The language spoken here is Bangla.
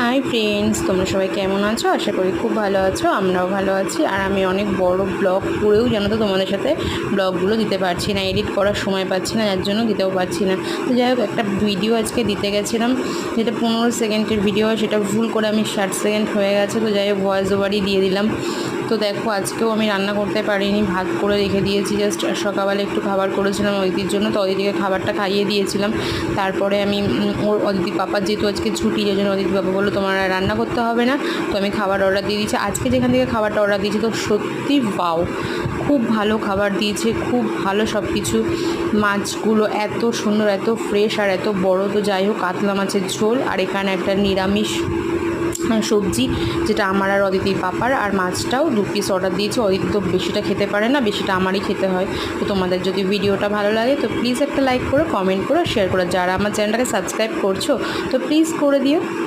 হাই ফ্রেন্ডস, তোমরা সবাই কেমন আছো? আশা করি খুব ভালো আছো। আমরাও ভালো আছি। আর আমি অনেক বড় ব্লগ করেও জানো তো তোমাদের সাথে ব্লগগুলো দিতে পারছি না, এডিট করার সময় পাচ্ছি না, যার জন্য দিতেও পারছি না। তো যাই হোক, একটা ভিডিও আজকে দিতে গেছিলাম, যেটা 15 সেকেন্ডের ভিডিও, সেটা ভুল করে আমি 60 সেকেন্ড হয়ে গেছে। তো যাই হোক, ভয়েস ওভারই দিয়ে দিলাম। তো দেখো, আজকেও আমি রান্না করতে পারিনি, ভাত করে রেখে দিয়েছি। জাস্ট সকালবেলা একটু খাবার করেছিলাম অদিতির জন্য, তো অদিতিকে খাবারটা খাইয়ে দিয়েছিলাম। তারপরে আমি অদিতির পাপার যেহেতু আজকে ছুটি, এই জন্য অদিতি বাবা বললো তোমার আর রান্না করতে হবে না, তো আমি খাবার অর্ডার দিয়ে দিয়েছি। আজকে যেখান থেকে খাবারটা অর্ডার দিয়েছি, তো সত্যি বাও, খুব ভালো খাবার দিয়েছে, খুব ভালো সব কিছু। মাছগুলো এত সুন্দর, এত ফ্রেশ আর এত বড়। তো যাই হোক, কাতলা মাছের ঝোল, আর এখানে একটা নিরামিষ সবজি, যেটা আমার আর অদিতির পাপার। আর মাছটাও 2 পিস অর্ডার দিয়েছি। অদিতি তো বেশিটা খেতে পারে না, বেশিটা আমারই খেতে হয়। তো তোমাদের যদি ভিডিওটা ভালো লাগে তো প্লিজ একটা লাইক করো, কমেন্ট করো, শেয়ার করো। যারা আমার চ্যানেলটাকে সাবস্ক্রাইব করছো তো প্লিজ করে দিও।